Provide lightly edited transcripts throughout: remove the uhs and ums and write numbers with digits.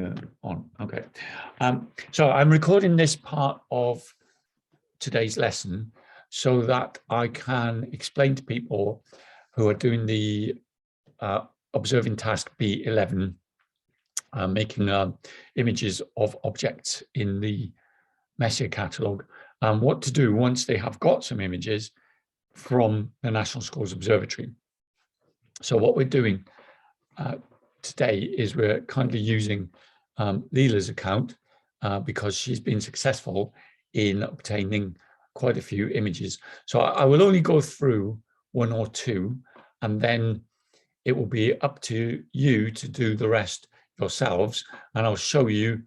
on. Okay. So I'm recording this part of today's lesson so that I can explain to people who are doing the observing task B11, making images of objects in the Messier catalogue, what to do once they have got some images from the National Schools Observatory. So what we're doing today is we're kindly using Leela's account because she's been successful in obtaining quite a few images. So I will only go through one or two, and then it will be up to you to do the rest yourselves. And I'll show you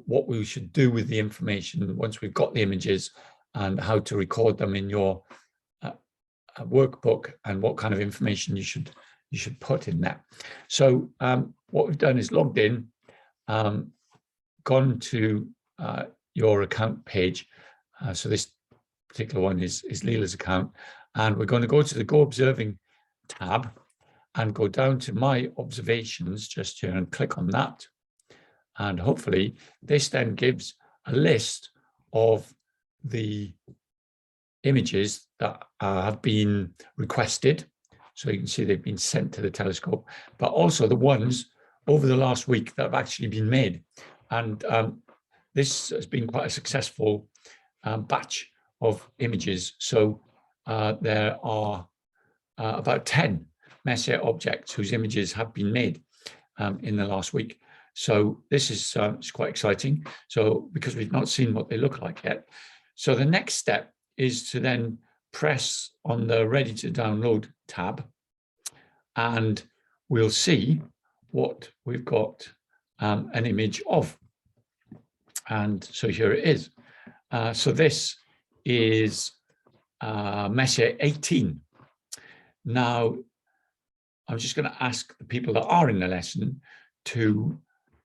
what we should do with the information once we've got the images and how to record them in your workbook and what kind of information you should put in there. So what we've done is logged in, gone to your account page. So this particular one is Leela's account, and we're going to go to the Go Observing tab and go down to My Observations just here and click on that. And hopefully this then gives a list of the images that have been requested. So you can see they've been sent to the telescope, but also the ones over the last week that have actually been made. And this has been quite a successful batch of images. So there are about 10 Messier objects whose images have been made in the last week. So this is it's quite exciting. So because we've not seen what they look like yet. So the next step is to then press on the Ready to Download tab, and we'll see what we've got an image of. And so here it is. So this is Messier 18. Now, I'm just going to ask the people that are in the lesson to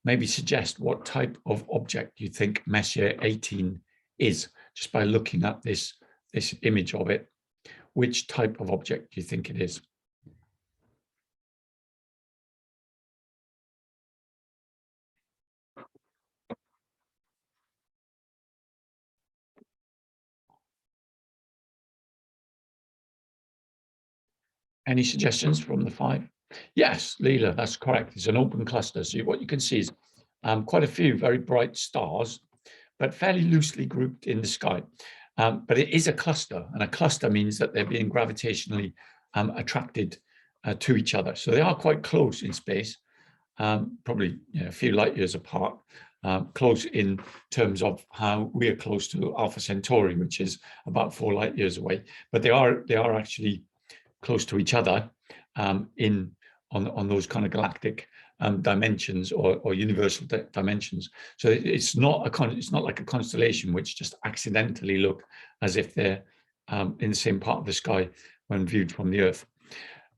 maybe suggest what type of object you think Messier 18 is, just by looking at this image of it. Which type of object do you think it is? Any suggestions from the five? Yes, Leela, that's correct. It's an open cluster. So what you can see is quite a few very bright stars, but fairly loosely grouped in the sky. But it is a cluster, and a cluster means that they're being gravitationally attracted to each other. So they are quite close in space, probably a few light years apart, close in terms of how we are close to Alpha Centauri, which is about 4 light years away. But they are actually close to each other on those kind of galactic dimensions or universal dimensions. So it's not like a constellation which just accidentally look as if they're in the same part of the sky when viewed from the Earth.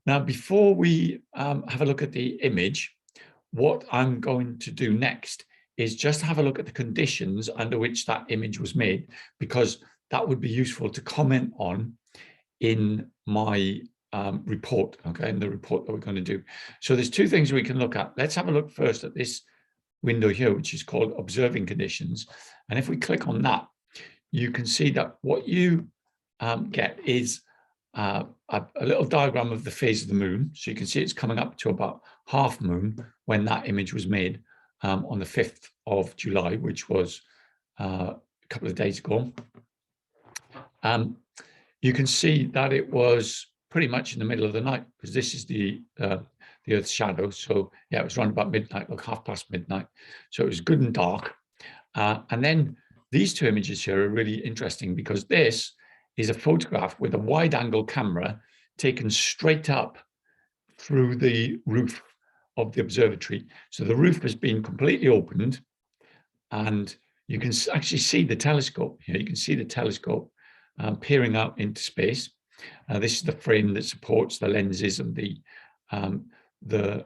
Now, before we have a look at the image, what I'm going to do next is just have a look at the conditions under which that image was made, because that would be useful to comment on in my report, okay, in the report that we're going to do. So there's two things we can look at. Let's have a look first at this window here, which is called Observing Conditions. And if we click on that, you can see that what you get is a little diagram of the phase of the moon. So you can see it's coming up to about half moon when that image was made on the 5th of July, which was a couple of days ago. You can see that it was pretty much in the middle of the night, because this is the Earth's shadow. So yeah, it was around about midnight, like 1/2 midnight. So it was good and dark. And then these two images here are really interesting, because this is a photograph with a wide angle camera taken straight up through the roof of the observatory. So the roof has been completely opened, and you can actually see the telescope here. You can see the telescope peering out into space. This is the frame that supports the lenses and the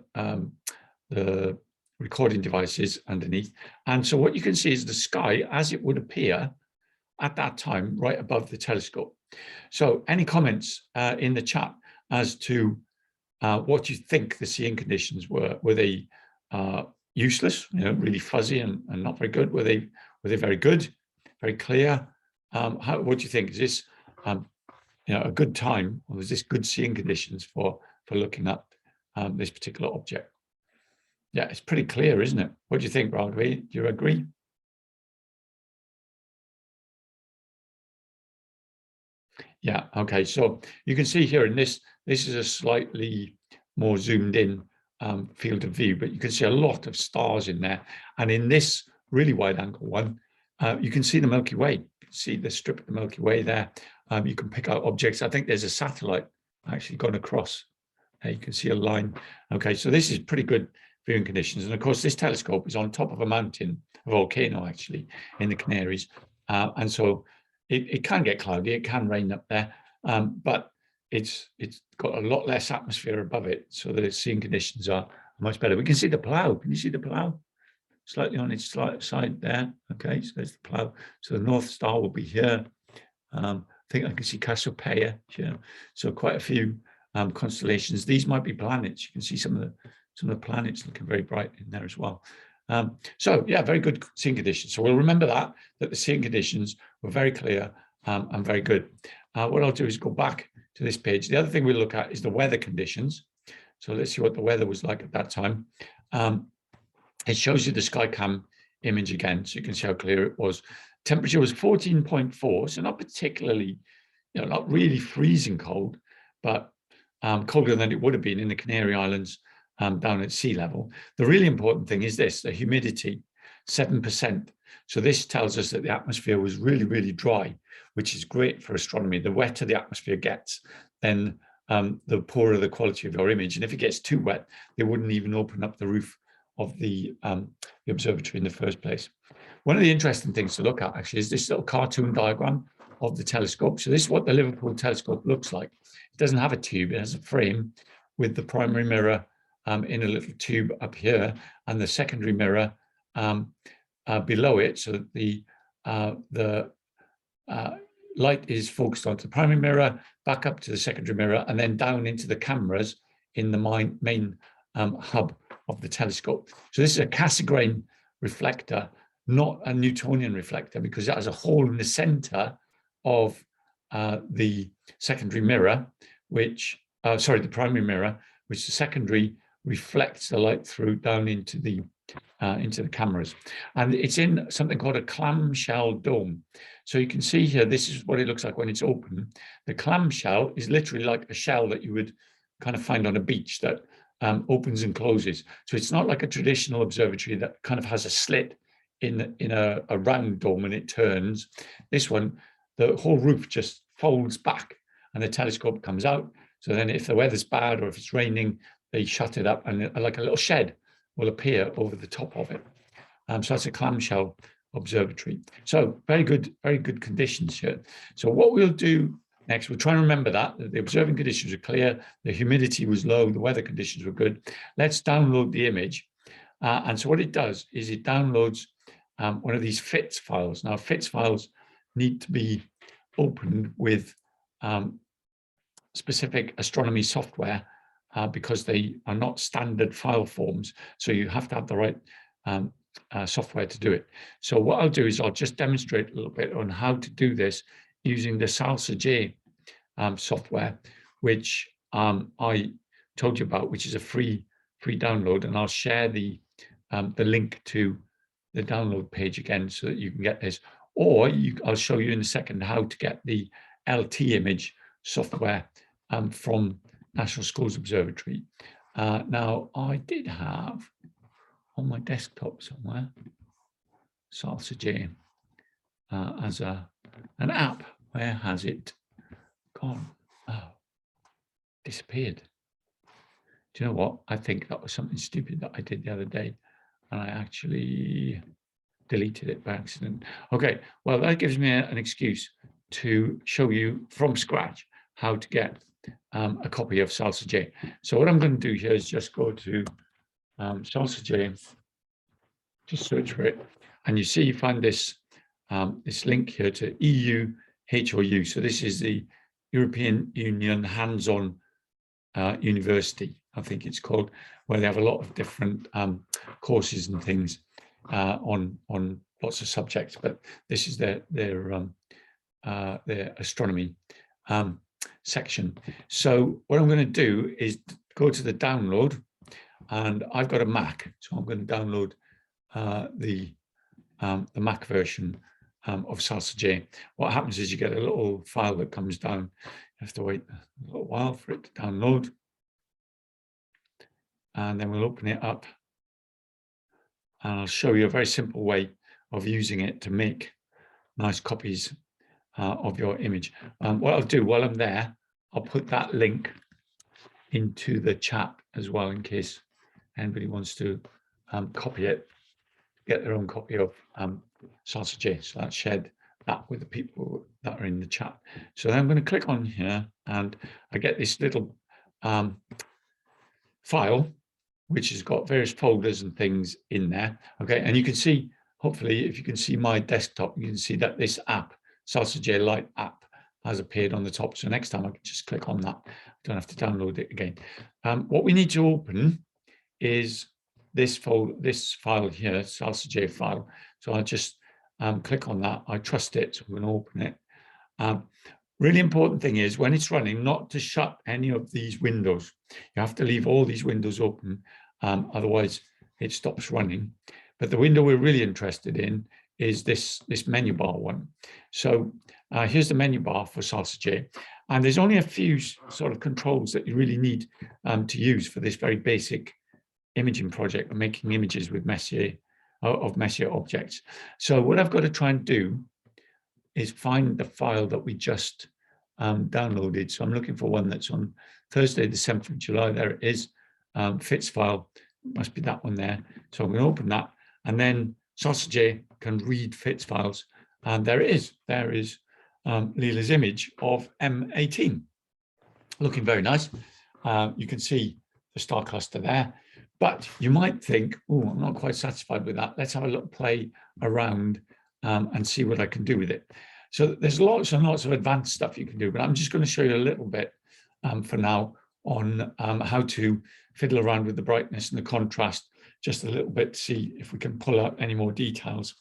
recording devices underneath. And so what you can see is the sky as it would appear at that time, right above the telescope. So any comments in the chat as to what you think the seeing conditions were? Were they useless, really fuzzy and not very good? Were they very good, very clear? What do you think? Is this a good time, or is this good seeing conditions for looking at this particular object? Yeah, it's pretty clear, isn't it? What do you think, Raghavi? Do you agree? Yeah, okay. So you can see here in this is a slightly more zoomed in field of view, but you can see a lot of stars in there. And in this really wide angle one, you can see the Milky Way. You can see the strip of the Milky Way there. You can pick out objects. I think there's a satellite actually gone across. You can see a line. Okay, so this is pretty good viewing conditions. And of course, this telescope is on top of a mountain, a volcano actually, in the Canaries. And so it can get cloudy, it can rain up there, but it's got a lot less atmosphere above it, so the seeing conditions are much better. We can see the plough. Can you see the plough? Slightly on its side there. Okay, so there's the plough. So the North Star will be here. I think I can see Cassiopeia here. So quite a few constellations. These might be planets. You can see some of the planets looking very bright in there as well. So yeah, very good seeing conditions. So we'll remember that the seeing conditions were very clear and very good. What I'll do is go back to this page. The other thing we'll look at is the weather conditions. So let's see what the weather was like at that time. It shows you the SkyCam image again, so you can see how clear it was. Temperature was 14.4, so not particularly, not really freezing cold, but colder than it would have been in the Canary Islands down at sea level. The really important thing is this, the humidity, 7%. So this tells us that the atmosphere was really, really dry, which is great for astronomy. The wetter the atmosphere gets, then the poorer the quality of your image. And if it gets too wet, they wouldn't even open up the roof of the observatory in the first place. One of the interesting things to look at actually is this little cartoon diagram of the telescope. So this is what the Liverpool telescope looks like. It doesn't have a tube, it has a frame with the primary mirror in a little tube up here and the secondary mirror below it, so that the light is focused onto the primary mirror, back up to the secondary mirror, and then down into the cameras in the main hub of the telescope. So this is a Cassegrain reflector, not a Newtonian reflector, because it has a hole in the center of the secondary mirror, which, the primary mirror, which the secondary reflects the light through down into the cameras. And it's in something called a clamshell dome. So you can see here, this is what it looks like when it's open. The clamshell is literally like a shell that you would kind of find on a beach that opens and closes. So it's not like a traditional observatory that kind of has a slit in a round dome and it turns. This one, the whole roof just folds back and the telescope comes out. So then if the weather's bad or if it's raining, they shut it up and like a little shed will appear over the top of it. So that's a clamshell observatory. So very good conditions here. So what we'll do next, we'll try and remember that the observing conditions are clear, the humidity was low, the weather conditions were good. Let's download the image. And so what it does is it downloads one of these FITS files. Now, FITS files need to be opened with specific astronomy software because they are not standard file forms. So you have to have the right software to do it. So what I'll do is I'll just demonstrate a little bit on how to do this using the Salsa J software, which I told you about, which is a free download. And I'll share the link to the download page again so that you can get this. Or I'll show you in a second how to get the LT image software from National Schools Observatory. Now, I did have on my desktop somewhere Salsa J as an app. Where has it gone? Oh, disappeared. Do you know what? I think that was something stupid that I did the other day, and I actually deleted it by accident. Okay, well, that gives me an excuse to show you from scratch how to get a copy of Salsa J. So what I'm going to do here is just go to Salsa J, just search for it, and you find this this link here to EU HOU. So this is the European Union Hands-on University I think it's called, where they have a lot of different courses and things on lots of subjects. But this is their astronomy section. So what I'm going to do is go to the download, and I've got a Mac, so I'm going to download the Mac version of Salsa J. What happens is you get a little file that comes down. You have to wait a little while for it to download, and then we'll open it up, and I'll show you a very simple way of using it to make nice copies of your image. What I'll do while I'm there, I'll put that link into the chat as well, in case anybody wants to copy it, get their own copy of Salsa J. So that's shared that with the people that are in the chat. So then I'm going to click on here, and I get this little file, which has got various folders and things in there. Okay, and you can see, hopefully, if you can see my desktop, you can see that this app, Salsa J Lite app, has appeared on the top. So next time I can just click on that. I don't have to download it again. What we need to open is this file here, Salsa J file. So I'll just click on that. I trust it, so I'm going to open it. Really important thing is, when it's running, not to shut any of these windows. You have to leave all these windows open, otherwise it stops running. But the window we're really interested in is this menu bar one. So here's the menu bar for Salsa J. And there's only a few sort of controls that you really need to use for this very basic imaging project of making images with Messier, of Messier objects. So what I've got to try and do is find the file that we just downloaded. So I'm looking for one that's on Thursday, the 7th of July. There it is, FITS file, must be that one there. So I'm going to open that, and then Salsa J can read FITS files. And there it is. There is Leela's image of M18. Looking very nice. You can see the star cluster there. But you might think, oh, I'm not quite satisfied with that. Let's have a look, play around and see what I can do with it. So there's lots and lots of advanced stuff you can do, but I'm just going to show you a little bit for now on how to fiddle around with the brightness and the contrast, just a little bit to see if we can pull out any more details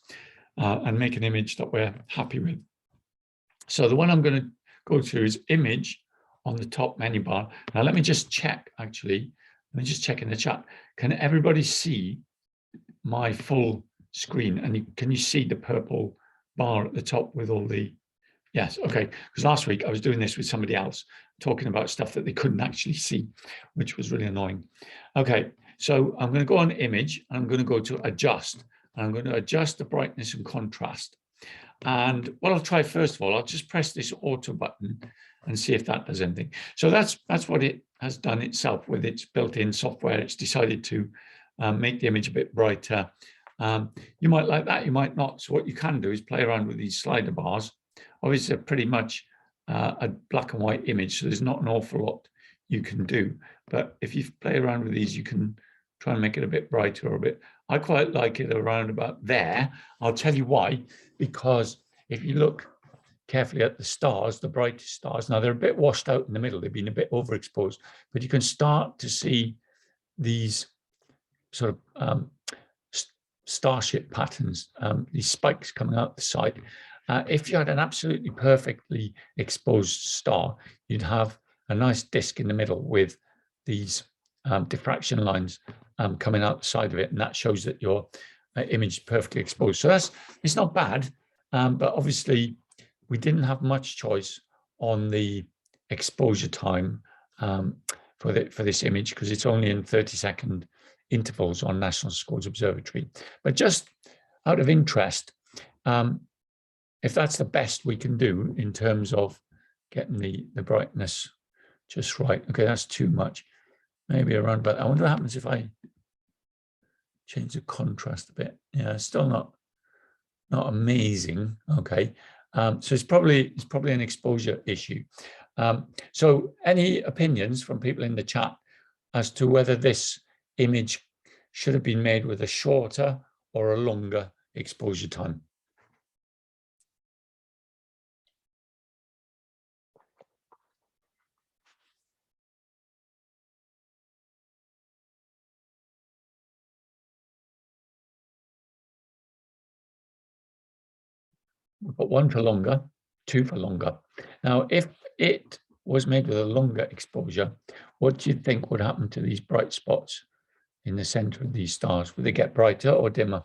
and make an image that we're happy with. So the one I'm going to go to is image on the top menu bar. Now let me just check, actually. Let me just check in the chat. Can everybody see my full screen? And can you see the purple bar at the top with all the, yes, okay. Because last week I was doing this with somebody else, talking about stuff that they couldn't actually see, which was really annoying. Okay, so I'm going to go on image, and I'm going to go to adjust. And I'm going to adjust the brightness and contrast. And what I'll try first of all, I'll just press this auto button and see if that does anything. So that's what it has done itself with its built-in software. It's decided to make the image a bit brighter. You might like that, you might not. So what you can do is play around with these slider bars. Obviously, they're pretty much a black and white image, so there's not an awful lot you can do. But if you play around with these, you can try and make it a bit brighter or a bit. I quite like it around about there. I'll tell you why, because if you look carefully at the stars, the brightest stars, now they're a bit washed out in the middle, they've been a bit overexposed, but you can start to see these sort of starship patterns, these spikes coming out the side. If you had an absolutely perfectly exposed star, you'd have a nice disk in the middle with these diffraction lines coming out the side of it, and that shows that your image is perfectly exposed. So it's not bad, but obviously we didn't have much choice on the exposure time for this image, because it's only in 30-second intervals on National Schools Observatory. But just out of interest, if that's the best we can do in terms of getting the brightness just right. Okay, that's too much. Maybe around about, I wonder what happens if I change the contrast a bit. Yeah, it's still not amazing. Okay, so it's probably an exposure issue. So any opinions from people in the chat as to whether this image should have been made with a shorter or a longer exposure time? We've got 1 for longer, 2 for longer. Now, if it was made with a longer exposure, what do you think would happen to these bright spots in the center of these stars? Would they get brighter or dimmer?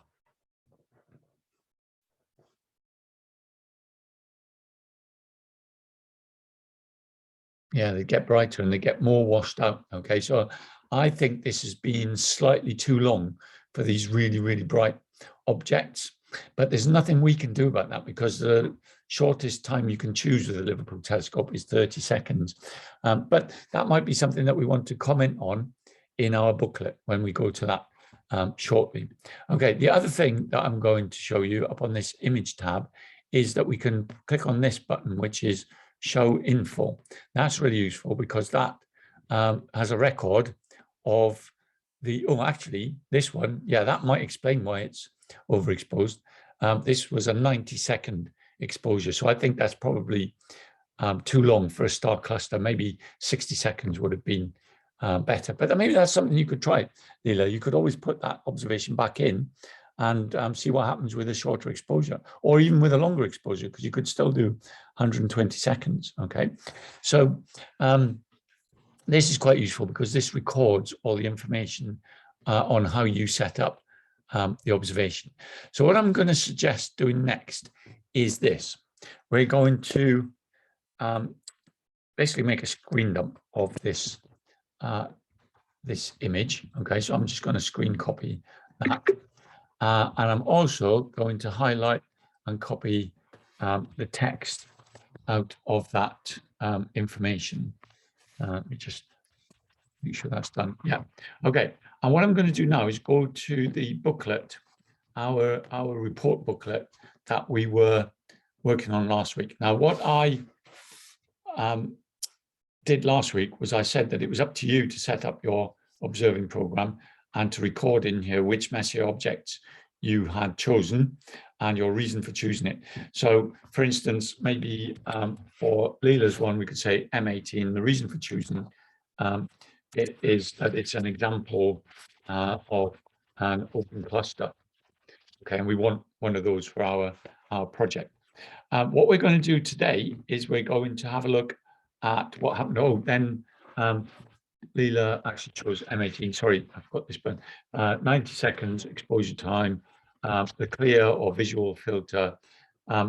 Yeah, they get brighter and they get more washed out. Okay, so I think this has been slightly too long for these really, really bright objects. But there's nothing we can do about that because the shortest time you can choose with the Liverpool telescope is 30 seconds. But that might be something that we want to comment on in our booklet when we go to that shortly. Okay, the other thing that I'm going to show you up on this image tab is that we can click on this button, which is show info. That's really useful because that has a record of the, oh, actually, this one, yeah, that might explain why it's overexposed. This was a 90-second exposure. So I think that's probably too long for a star cluster. Maybe 60 seconds would have been better. But maybe that's something you could try, Leela. You could always put that observation back in and see what happens with a shorter exposure, or even with a longer exposure, because you could still do 120 seconds, okay? So this is quite useful because this records all the information on how you set up the observation. So what I'm going to suggest doing next is this. We're going to basically make a screen dump of this this image, okay? So I'm just going to screen copy that. And I'm also going to highlight and copy the text out of that information. Let me just make sure that's done. Yeah. Okay. And what I'm going to do now is go to the booklet, our report booklet that we were working on last week. Now, what I did last week was I said that it was up to you to set up your observing program and to record in here which Messier objects you had chosen and your reason for choosing it. So, for instance, maybe for Leela's one, we could say M18. The reason for choosing it is that it's an example of an open cluster. Okay, and we want one of those for our project. What we're going to do today is we're going to have a look at what happened. Oh, then Leela actually chose M18. Sorry, I've got this button. 90 seconds exposure time, the clear or visual filter,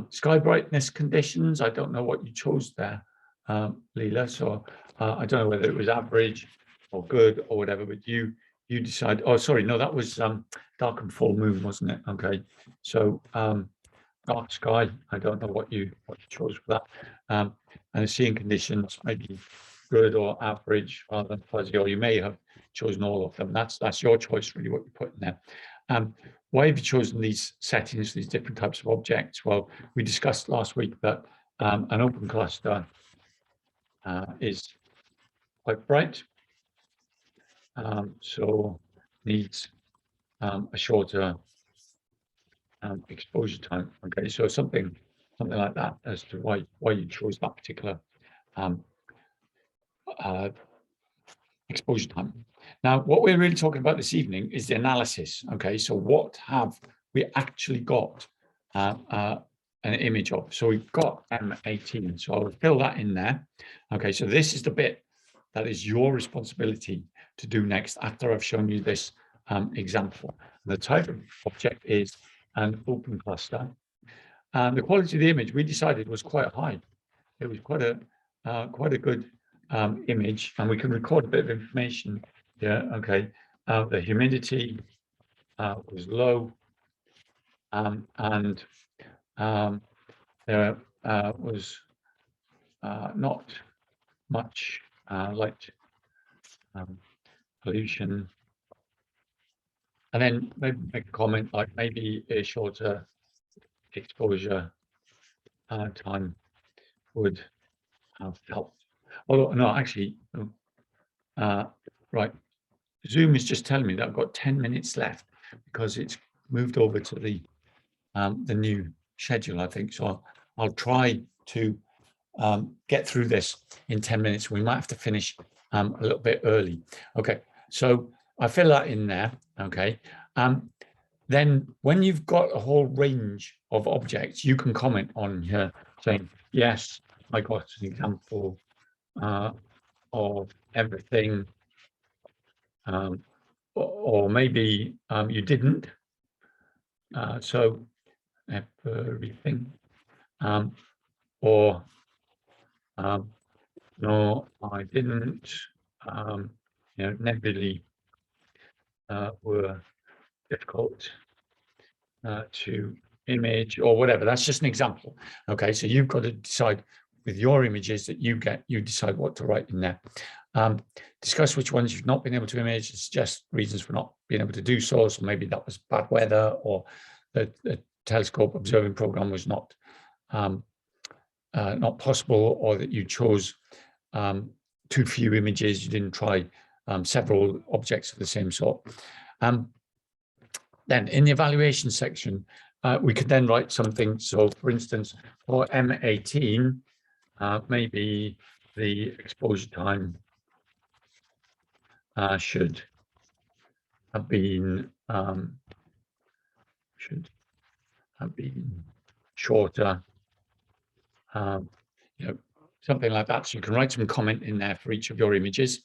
sky brightness conditions. I don't know what you chose there, Leela. So I don't know whether it was average or good or whatever, but you decide. Oh, sorry, no, that was dark and full moon, wasn't it? Okay, so dark sky. I don't know what you chose for that. And the seeing conditions maybe good or average rather than fuzzy, or you may have chosen all of them. That's your choice, really, what you put in there. Why have you chosen these settings, these different types of objects? Well, we discussed last week that an open cluster is quite bright, so needs a shorter exposure time. Okay, so something like that as to why you chose that particular exposure time. Now, what we're really talking about this evening is the analysis. Okay, so what have we actually got an image of? So we've got M18. So I'll fill that in there. Okay, so this is the bit that is your responsibility to do next after I've shown you this example. The type of object is an open cluster. And the quality of the image we decided was quite high. It was quite a good image, and we can record a bit of information. Yeah, okay. The humidity was low, and there was not much light pollution. And then maybe make a comment like maybe a shorter exposure time would have helped. Although, no, actually, right. Zoom is just telling me that I've got 10 minutes left because it's moved over to the new schedule, I think. So I'll try to get through this in 10 minutes. We might have to finish a little bit early. Okay, so I fill that in there. Okay. then when you've got a whole range of objects, you can comment on here saying, yes, I got an example of everything, or maybe you didn't. So everything, or no, I didn't. Nebulae were difficult to image, or whatever. That's just an example. Okay, so you've got to decide with your images that you get, you decide what to write in there. Discuss which ones you've not been able to image, suggest reasons for not being able to do so. So maybe that was bad weather, or the telescope observing program was not possible, or that you chose too few images, you didn't try several objects of the same sort. Then in the evaluation section, we could then write something. So for instance, for M18, maybe the exposure time should have been shorter, something like that. So you can write some comment in there for each of your images.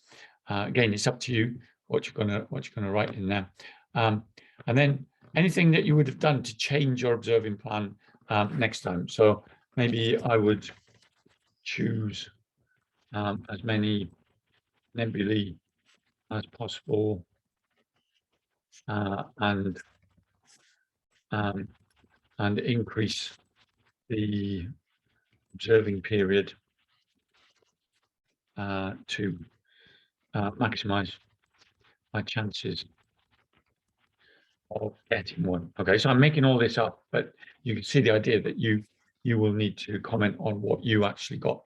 Again, it's up to you what you're gonna write in there. And then anything that you would have done to change your observing plan next time. So maybe I would choose as many nebulae as possible, and increase the observing period to maximize my chances of getting one. Okay, so I'm making all this up, but you can see the idea that you will need to comment on what you actually got.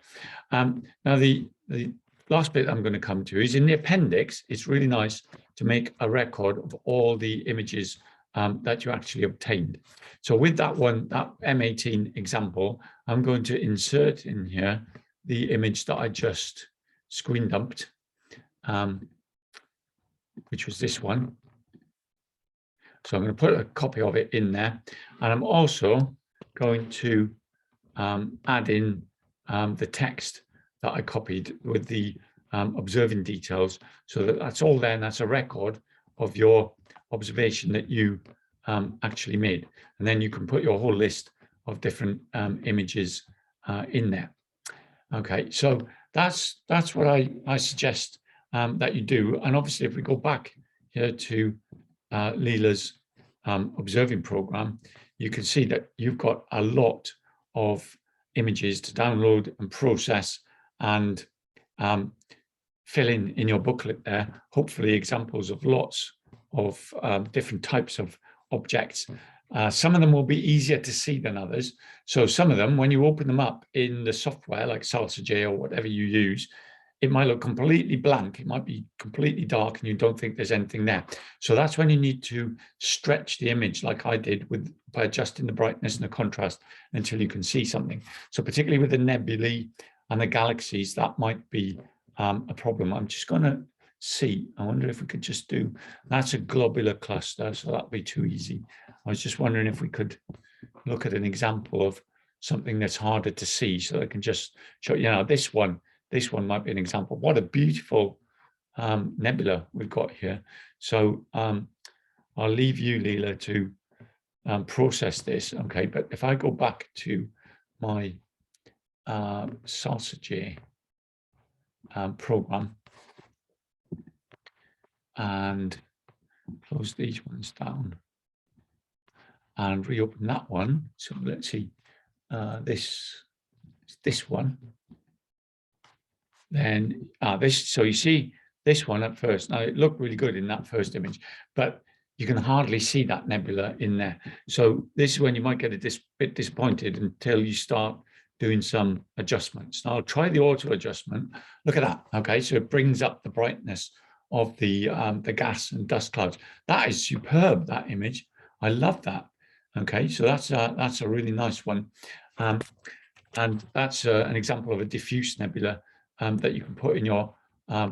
Now the last bit I'm going to come to is in the appendix. It's really nice to make a record of all the images that you actually obtained. So with that one, that M18 example, I'm going to insert in here the image that I just screen dumped, which was this one. So I'm going to put a copy of it in there, and I'm also going to add in the text that I copied with the observing details, so that that's all there, and that's a record of your observation that you actually made. And then you can put your whole list of different images in there. Okay, so that's what I suggest that you do. And obviously, if we go back here to Leela's observing program, you can see that you've got a lot of images to download and process and fill in your booklet there, hopefully examples of lots of different types of objects. Some of them will be easier to see than others. So some of them, when you open them up in the software like Salsa J or whatever you use, it might look completely blank. It might be completely dark and you don't think there's anything there. So that's when you need to stretch the image like I did by adjusting the brightness and the contrast until you can see something. So particularly with the nebulae and the galaxies, that might be a problem. I'm just going to see. I wonder if we could just do, that's a globular cluster, so that'd be too easy. I was just wondering if we could look at an example of something that's harder to see, so I can just show you. This one might be an example. What a beautiful nebula we've got here. So I'll leave you, Leela, to process this. Okay, but if I go back to my Salsa J program and close these ones down and reopen that one. So let's see, this one. Then so you see this one at first. Now it looked really good in that first image, but you can hardly see that nebula in there. So this is when you might get a bit disappointed until you start doing some adjustments. Now I'll try the auto adjustment. Look at that. Okay, so it brings up the brightness of the gas and dust clouds. That is superb, that image. I love that. Okay, so that's a really nice one. And that's an example of a diffuse nebula that you can put in your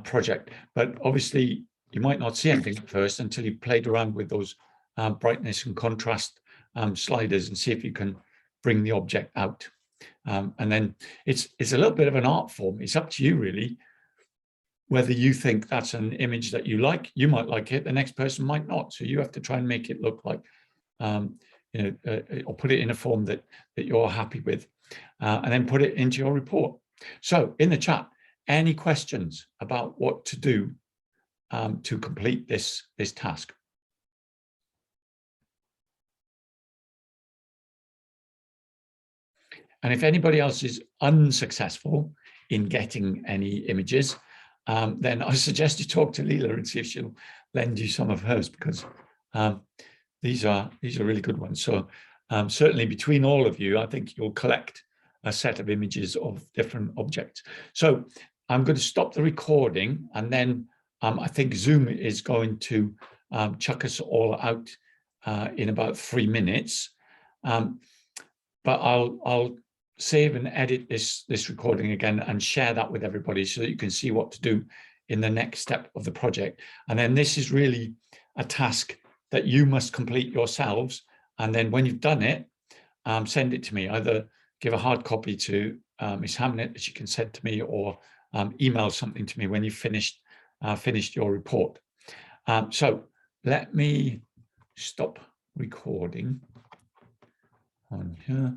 project. But obviously, you might not see anything at first until you played around with those brightness and contrast sliders and see if you can bring the object out. And then it's a little bit of an art form. It's up to you really, whether you think that's an image that you like. You might like it, the next person might not. So you have to try and make it look like, or put it in a form that you're happy with, and then put it into your report. So in the chat, any questions about what to do to complete this task? And if anybody else is unsuccessful in getting any images, then I suggest you talk to Leela and see if she'll lend you some of hers, because these are really good ones. So certainly between all of you, I think you'll collect a set of images of different objects. So I'm going to stop the recording, and then I think Zoom is going to chuck us all out in about 3 minutes. But I'll save and edit this recording again and share that with everybody so that you can see what to do in the next step of the project. And then this is really a task that you must complete yourselves. And then when you've done it, send it to me. Either give a hard copy to Ms. Hamnet that you can send to me, or email something to me when you've finished your report. So let me stop recording on here.